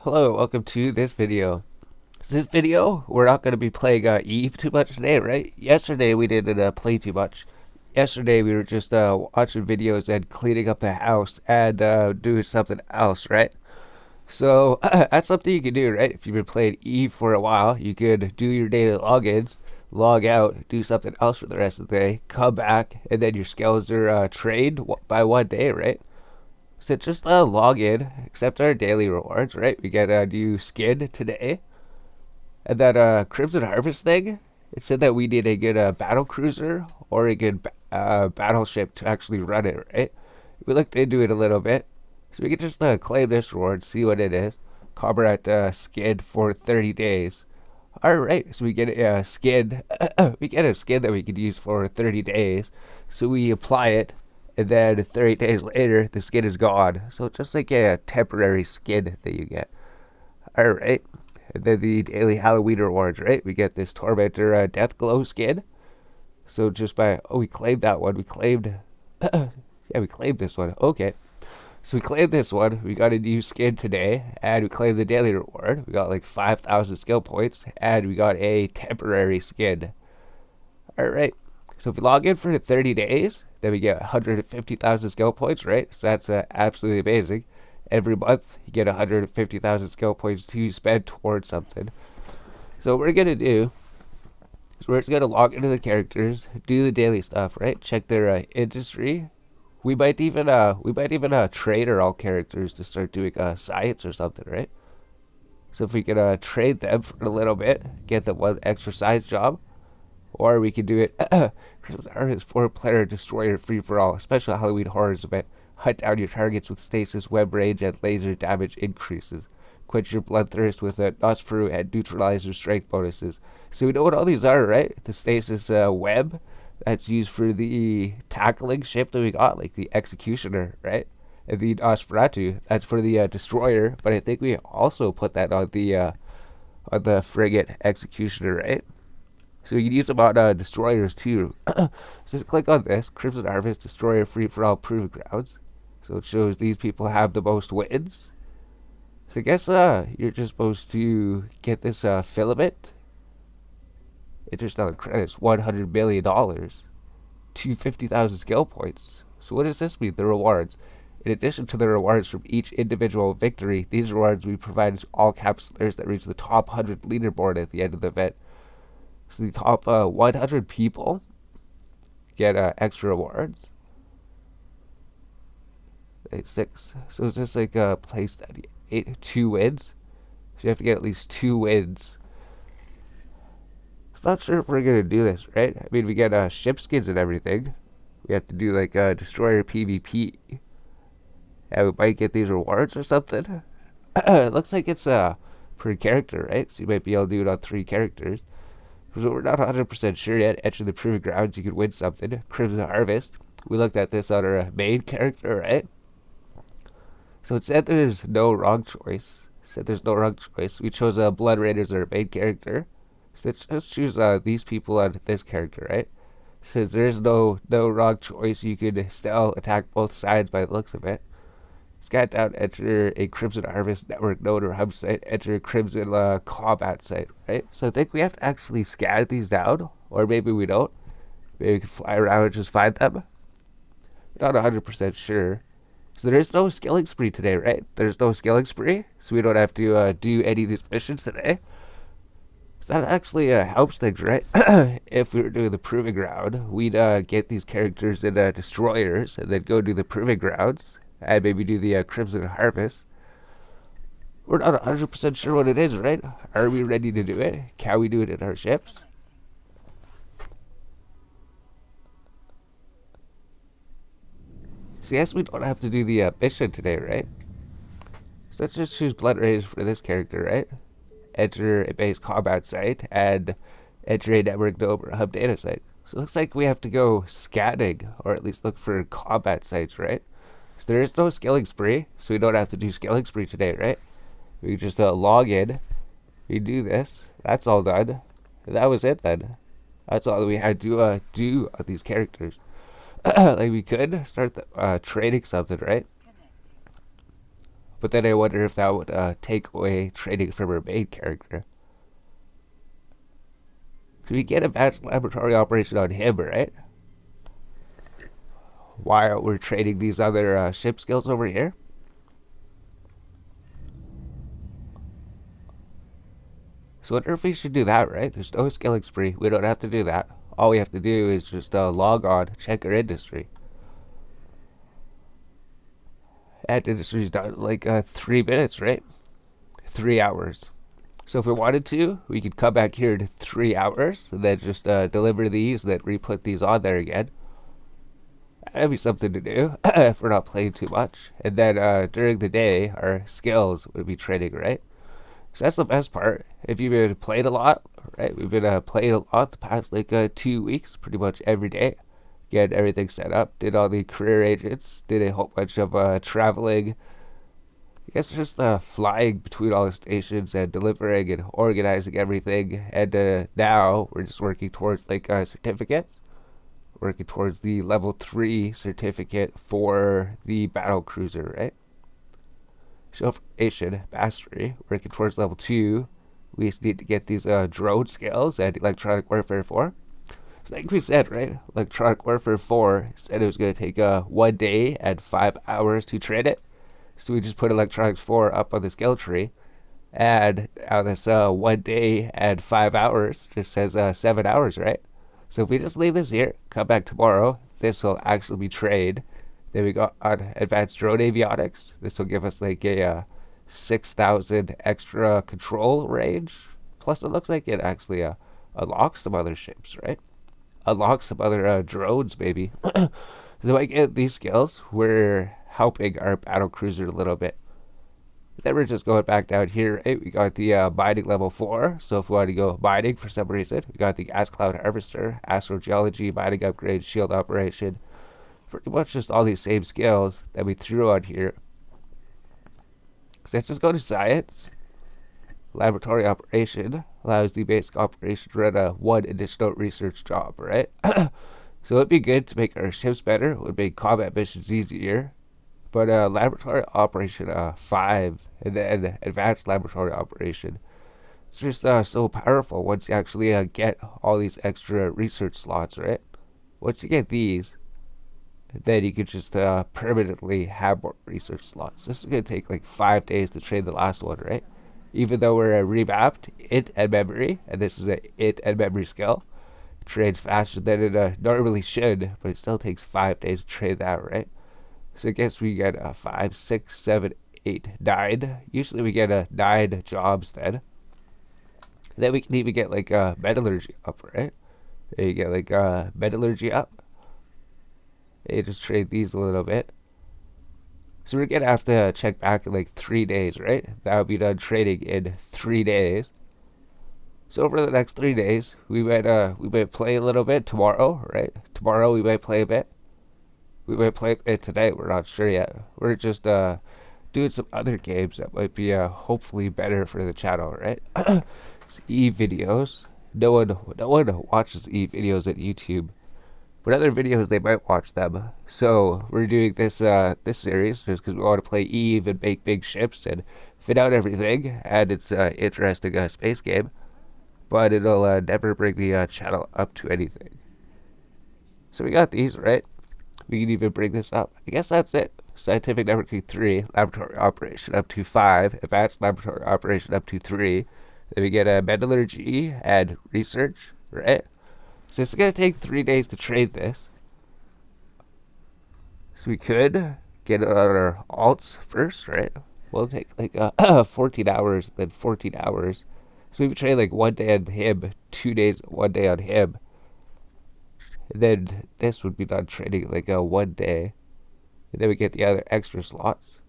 Hello, welcome to this video. This video, we're not going to be playing Eve too much today, right? Yesterday we didn't play too much. Yesterday we were just watching videos and cleaning up the house and doing something else, right? So that's something you can do, right? If you've been playing Eve for a while, you could do your daily logins, log out, do something else for the rest of the day, come back, and then your skills are trained by one day, right? So just log in, accept our daily rewards, right? We get a new skin today. And that Crimson Harvest thing, it said that we need a good battle cruiser or a good battleship to actually run it, right? We looked into it a little bit. So we can just claim this reward, see what it is. Combat skin for 30 days. Alright, so we get a skin. We get a skin that we could use for 30 days. So we apply it, and then 30 days later, the skin is gone. So it's just like a temporary skin that you get. Alright, and then the daily Halloween rewards, right? We get this Tormentor Death Glow skin. So just by, we claimed that one. We claimed, yeah, we claimed this one. Okay. So we claimed this one. We got a new skin today, and we claimed the daily reward. We got like 5,000 skill points, and we got a temporary skin. Alright. So if we log in for 30 days, then we get 150,000 skill points, right? So that's absolutely amazing. Every month, you get 150,000 skill points to spend towards something. So what we're going to do is we're just going to log into the characters, do the daily stuff, right? Check their industry. We might even trade our all characters to start doing science or something, right? So if we can trade them for a little bit, get them one extra science job, or we can do it as 4-player destroyer free for all, special Halloween horrors event. Hunt down your targets with stasis, web range, and laser damage increases. Quench your bloodthirst with a Nosferatu and neutralizer strength bonuses. So we know what all these are, right? The stasis web, that's used for the tackling ship that we got, like the Executioner, right? And the Nosferatu, that's for the destroyer. But I think we also put that on the frigate Executioner, right? So you can use them on destroyers too. So just click on this, Crimson Harvest Destroyer Free for All Proving Grounds. So it shows these people have the most wins. So I guess you're just supposed to get this filament. Interest on credits, $100 million. 250,000 skill points. So what does this mean? The rewards. In addition to the rewards from each individual victory, these rewards we provide to all capsulers that reach the top 100 leaderboard at the end of the event. So the top 100 people get extra rewards. 6. So it's just like a place study. 2 wins. So you have to get at least 2 wins. I'm not sure if we're gonna do this, right? I mean, we get ship skins and everything. We have to do like destroyer PvP. And we might get these rewards or something. It looks like it's per character, right? So you might be able to do it on 3 characters. So we're not 100% sure yet. Enter the proving grounds, you could win something. Crimson Harvest. We looked at this on our main character, right? So it said there's no wrong choice. We chose Blood Raiders as our main character. So let's choose these people on this character, right? Since there's no wrong choice, you could still attack both sides by the looks of it. Scan down, enter a Crimson Harvest network node or hub site, enter a Crimson combat site, right? So I think we have to actually scan these down, or maybe we don't. Maybe we can fly around and just find them. Not 100% sure. So there's no skilling spree today, right? There's no skilling spree, so we don't have to do any of these missions today. So that actually helps things, right? If we were doing the proving ground, we'd get these characters in destroyers, and then go do the proving grounds, and maybe do the Crimson Harvest. We're not 100% sure what it is, right? Are we ready to do it? Can we do it in our ships? So yes, we don't have to do the mission today, right? So let's just choose Blood Raiders for this character, right? Enter a base combat site, and enter a network node or hub data site. So it looks like we have to go scanning, or at least look for combat sites, right? So there is no skilling spree, so we don't have to do skilling spree today, right? We can just log in, we do this, that's all done. That was it then. That's all we had to do on these characters. Like we could start trading something, right? But then I wonder if that would take away trading from our main character. So we get advanced laboratory operation on him, right? While we're trading these other ship skills over here. So I wonder if we should do that, right? There's no skilling spree. We don't have to do that. All we have to do is just log on, check our industry. And industry's done in like 3 minutes, right? 3 hours. So if we wanted to, we could come back here to 3 hours and then just deliver these, then re-put these on there again. That'd be something to do if we're not playing too much. And then during the day, our skills would be trading, right? So that's the best part. If you've been playing a lot, right? We've been playing a lot the past like 2 weeks, pretty much every day. Get everything set up, did all the career agents, did a whole bunch of traveling. I guess just flying between all the stations and delivering and organizing everything. And now we're just working towards like certificates. Working towards the level 3 certificate for the battle cruiser, right? Information mastery. Working towards level 2. We just need to get these drone skills and electronic warfare 4. So like we said, right? Electronic warfare 4 said it was going to take 1 day and 5 hours to train it. So we just put electronics 4 up on the skill tree. And now this 1 day and 5 hours just says 7 hours, right? So if we just leave this here, come back tomorrow, this will actually be trained. Then we got on advanced drone avionics. This will give us like a 6,000 extra control range. Plus it looks like it actually unlocks some other ships, right? Unlocks some other drones, maybe. So by getting these skills, we're helping our battle cruiser a little bit. Then we're just going back down here. Right? We got the mining level 4. So if we want to go mining for some reason, we got the gas cloud harvester, astrogeology, mining upgrade, shield operation. Pretty much just all these same skills that we threw on here. So let's just go to science. Laboratory operation allows the basic operation to run one additional research job, right? So it'd be good to make our ships better. It would make combat missions easier. But laboratory operation 5 and then advanced laboratory operation, it's just so powerful once you actually get all these extra research slots, right? Once you get these, then you could just permanently have more research slots. This is going to take like 5 days to train the last one, right? Even though we're remapped int and memory, and this is an int and memory skill, it trains faster than it normally should, but it still takes 5 days to train that, right? So I guess we get 5, 6, 7, 8, 9. Usually we get 9 jobs then. Then we can even get like metallurgy up, right? Then you get like metallurgy up. And you just trade these a little bit. So we're gonna have to check back in like 3 days, right? That will be done trading in 3 days. So over the next 3 days, we might play a little bit tomorrow, right? Tomorrow we might play a bit. We might play it tonight. We're not sure yet. We're just doing some other games that might be hopefully better for the channel, right? E videos. No one watches E videos at YouTube, but other videos they might watch them. So we're doing this this series just because we want to play Eve and make big ships and fit out everything, and it's an interesting space game. But it'll never bring the channel up to anything. So we got these, right? We can even bring this up. I guess that's it. Scientific networking 3, laboratory operation up to 5, advanced laboratory operation up to 3. Then we get a metallurgy and research, right? So it's going to take 3 days to trade this. So we could get it on our alts first, right? We'll take like 14 hours, then 14 hours. So we would trade like 1 day on him, 2 days, 1 day on him. And then this would be done trading like 1 day. And then we get the other extra slots.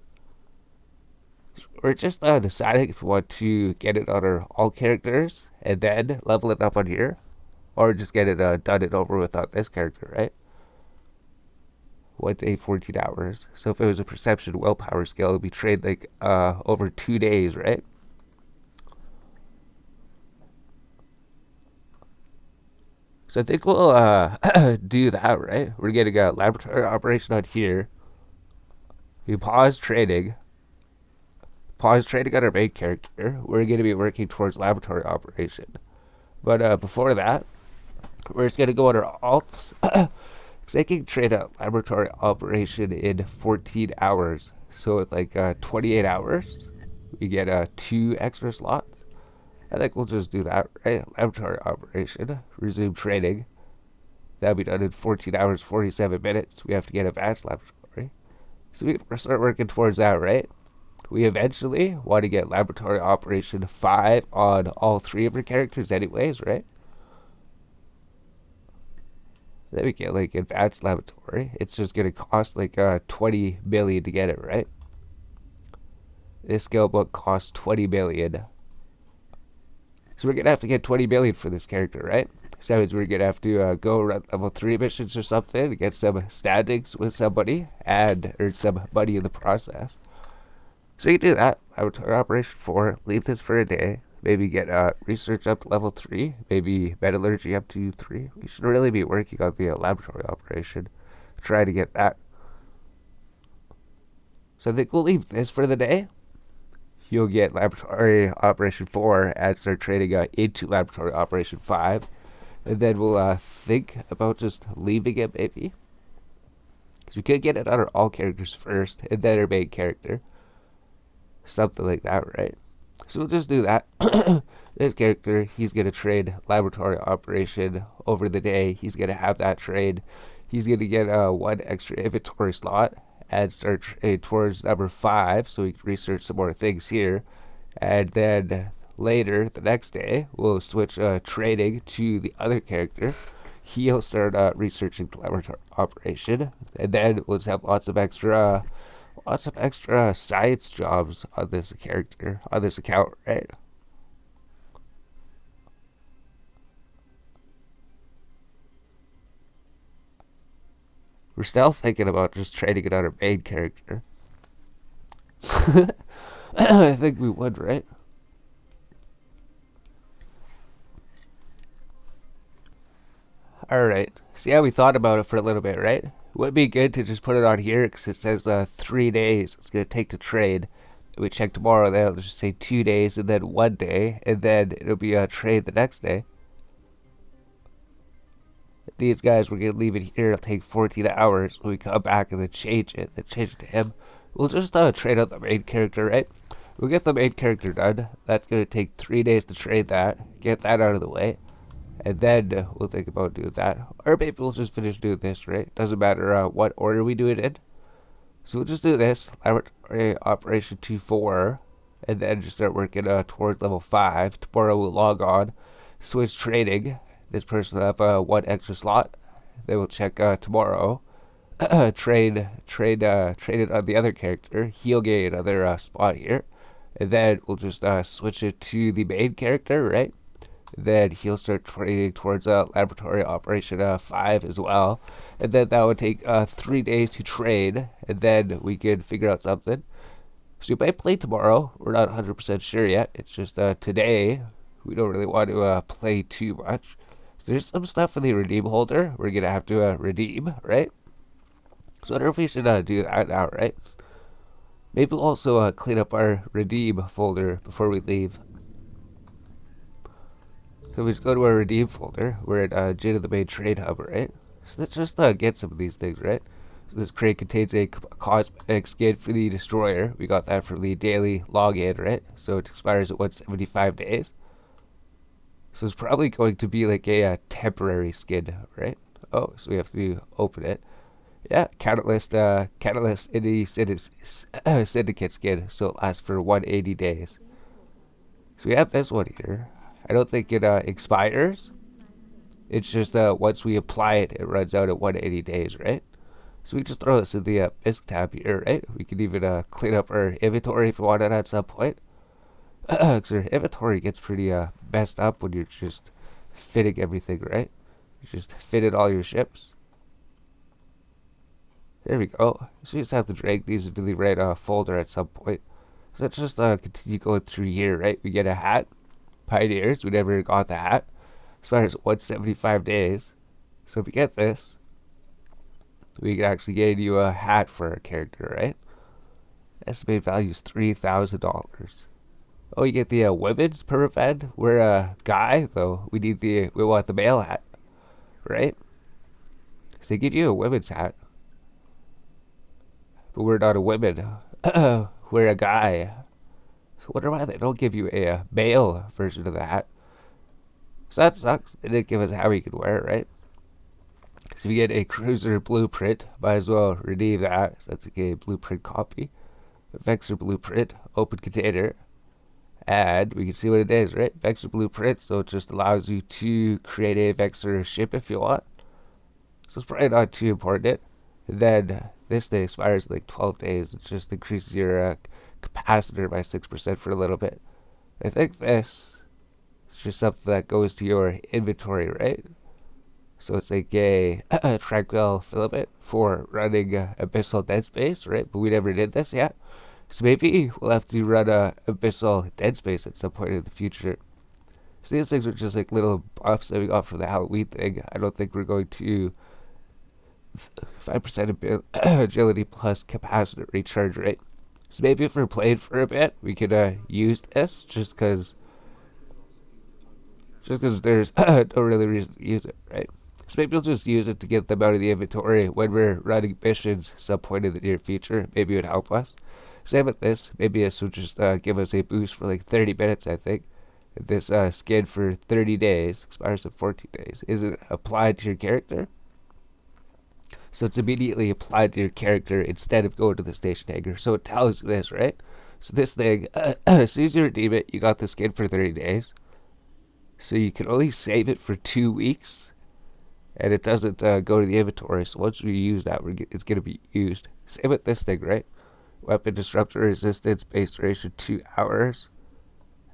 So we're just deciding if we want to get it on our all characters and then level it up on here. Or just get it done and over with on this character, right? 1 day, 14 hours. So if it was a perception willpower skill, it would be trade like over 2 days, right? So I think we'll do that, right? We're getting a laboratory operation on here. We pause trading. pause trading on our main character. We're going to be working towards laboratory operation. But before that, we're just going to go on our alts. Because they can trade a laboratory operation in 14 hours. So it's like 28 hours. We get 2 extra slots. I think we'll just do that, right? Laboratory operation. Resume trading. That'll be done in 14 hours, 47 minutes. We have to get advanced laboratory. So we can start working towards that, right? We eventually want to get laboratory operation 5 on all 3 of our characters anyways, right? Then we get like advanced laboratory. It's just going to cost like 20 million to get it, right? This skill book costs 20 million. So we're going to have to get 20 million for this character, right? So that means we're going to have to go run level 3 missions or something to get some standings with somebody and earn some money in the process. So you can do that. Laboratory operation 4. Leave this for a day. Maybe get research up to level 3. Maybe metallurgy up to 3. We should really be working on the laboratory operation. Try to get that. So I think we'll leave this for the day. You'll get laboratory operation 4 and start trading into laboratory operation 5. And then we'll think about just leaving it maybe. Because we could get it on our all characters first and then our main character. Something like that, right? So we'll just do that. This character, he's going to trade laboratory operation over the day. He's going to have that trade. He's going to get 1 extra inventory slot and start trade towards number 5 so we can research some more things here. And then later, the next day, we'll switch trading to the other character. He'll start researching the laboratory operation. And then we'll just have lots of extra science jobs on this character, on this account, right? We're still thinking about just trading it on our main character. I think we would, right? Alright. So yeah, we thought about it for a little bit, right? Would be good to just put it on here because it says 3 days it's going to take to trade. We check tomorrow, then it'll just say 2 days and then 1 day, and then it'll be a trade the next day. These guys, we're going to leave it here. It'll take 14 hours. When we come back and then change it to him. We'll just trade out the main character, right? We'll get the main character done. That's going to take 3 days to trade that. Get that out of the way. And then we'll think about doing that. Or maybe we'll just finish doing this, right? Doesn't matter what order we do it in. So we'll just do this. Laboratory Operation 2-4. And then just start working towards level 5. Tomorrow we'll log on. Switch trading. This person will have 1 extra slot. Then we'll check tomorrow. Trade it on the other character. He'll get another spot here. And then we'll just switch it to the main character, right? Then he'll start trading towards laboratory operation 5 as well. And then that would take 3 days to trade. And then we can figure out something. So we might play tomorrow. We're not 100% sure yet. It's just today. We don't really want to play too much. So there's some stuff for the redeem holder. We're going to have to redeem, right? So I wonder if we should do that now, right? Maybe we'll also clean up our redeem folder before we leave. So we just go to our redeem folder. We're at Jade of the Main Trade Hub, right? So let's just get some of these things, right? So this crate contains a cosmetic skin for the Destroyer. We got that from the daily login, right? So it expires at 175 days. So it's probably going to be like a temporary skin, right? Oh, so we have to open it. Yeah, Catalyst in the Syndicate skin, so it lasts for 180 days. So we have this one here. I don't think it expires. It's just once we apply it, it runs out at 180 days, right? So we just throw this in the BISC tab here, right? We can even clean up our inventory if we want it at some point. Because our inventory gets pretty messed up when you're just fitting everything, right? You just fitted all your ships. There we go. So you just have to drag these into the right folder at some point. So let's just continue going through here, right? We get a hat. Pioneers, we never got the hat. Expires 175 days. So if we get this, we can actually get you a hat for our character, right? Estimated value is $3,000. Oh, you get the women's perma bed. We're a guy, though. We want the male hat, right? So they give you a women's hat, but we're not a woman. We're a guy. So I wonder why they don't give you a male version of the hat. So that sucks. They didn't give us how we could wear it, right? So if you get a cruiser blueprint, might as well redeem that. So that's like a blueprint copy. Vector blueprint, open container, and we can see what it is, right? Vector blueprint, so it just allows you to create a Vector ship if you want. So it's probably not too important. And then this thing expires in like 12 days. It just increases your capacitor by 6% for a little bit. I think this is just something that goes to your inventory, right? So it's like a tranquil filament for running Abyssal Dead Space, right? But we never did this yet. So maybe we'll have to run Abyssal Dead Space at some point in the future. So these things are just like little buffs that we got from the Halloween thing. I don't think we're going to 5% agility plus capacitor recharge rate. So maybe if we're playing for a bit, we could use this just because there's no really reason to use it, right? So maybe we'll just use it to get them out of the inventory when we're running missions some point in the near future. Maybe it would help us. Same with this. Maybe this would just give us a boost for like 30 minutes, I think. This skin for 30 days expires in 14 days. Is it applied to your character? So it's immediately applied to your character instead of going to the station hanger. So it tells you this, right? So this thing, as soon as you redeem it, you got the skin for 30 days. So you can only save it for 2 weeks. And it doesn't go to the inventory. So once we use that, it's going to be used. Same with this thing, right? Weapon disruptor resistance, base duration 2 hours.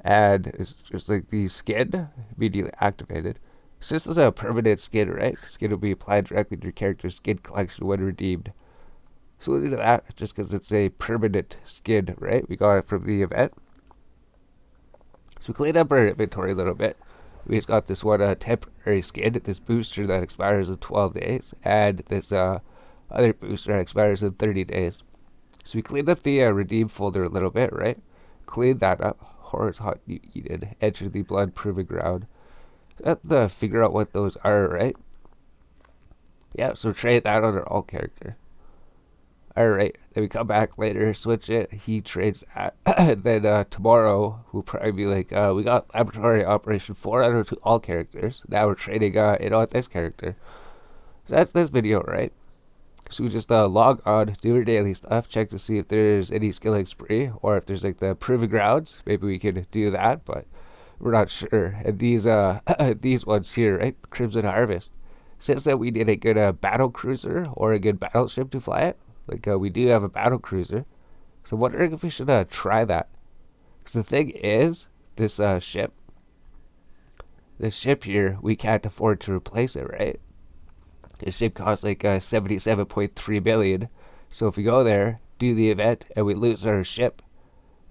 And it's just like the skin immediately activated. So this is a permanent skin, right? The skin will be applied directly to your character's skin collection when redeemed. So we'll do that just because it's a permanent skin, right? We got it from the event. So we cleaned up our inventory a little bit. We just got this one temporary skin, this booster that expires in 12 days, and this other booster that expires in 30 days. So we cleaned up the redeem folder a little bit, right? Cleaned that up. Horror's hot you eat it. Enter the blood proving ground. Have to figure out what those are, right? Yeah, so trade that on our alt character. Alright, then we come back later, switch it, he trades that. Then tomorrow, we'll probably be like, we got Laboratory Operation 4 out of 2 all characters. Now we're trading it on this character. So that's this video, right? So we just log on, do our daily stuff, check to see if there's any skilling spree, or if there's like the proving grounds. Maybe we could do that, but we're not sure. And these these ones here, right? Crimson Harvest. Says that we need a good battle cruiser or a good battleship to fly it. Like, we do have a battle cruiser. So I'm wondering if we should try that. Because the thing is, this ship here, we can't afford to replace it, right? This ship costs like 77.3 billion. So if we go there, do the event, and we lose our ship,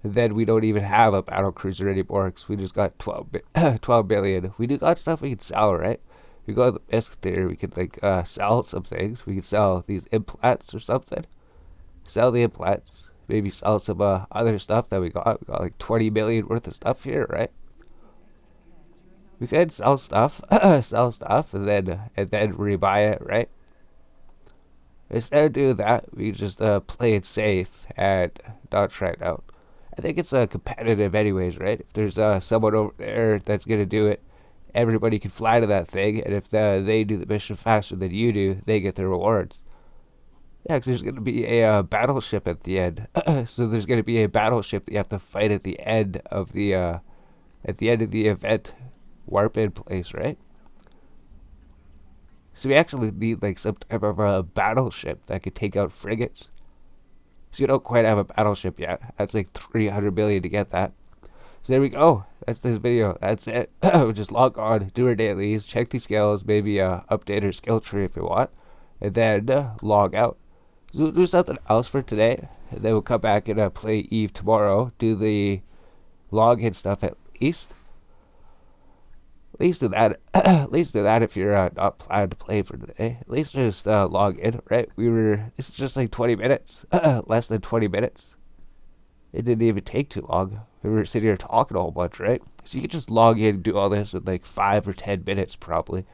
then we don't even have a battle cruiser anymore because we just got 12 billion. We do got stuff we can sell, right? We go to the biscuit theater, we could like sell some things. We could sell these implants or something. Sell the implants. Maybe sell some other stuff that we got. We got like 20 million worth of stuff here, right? We could sell stuff, and then rebuy it, right? Instead of doing that, we just play it safe and not try it out. I think it's competitive anyways, right? If there's someone over there that's gonna do it, everybody can fly to that thing, and if they do the mission faster than you do, they get their rewards. Yeah, because there's going to be a battleship at the end. So there's going to be a battleship that you have to fight at the end of the event warp in place, right? So we actually need like some type of a battleship that could take out frigates. So you don't quite have a battleship yet. That's like 300 billion to get that. So there we go. That's this video. That's it. Just log on, do our dailies, check the skills, maybe update our skill tree if you want, and then log out. So we'll do something else for today, and then we'll come back and play Eve tomorrow. Do the login stuff at least. At least do that. At least do that if you're not planning to play for today. At least just log in, right? This is just like 20 minutes. Less than 20 minutes. It didn't even take too long. We were sitting here talking a whole bunch, right? So you could just log in and do all this in like 5 or 10 minutes, probably.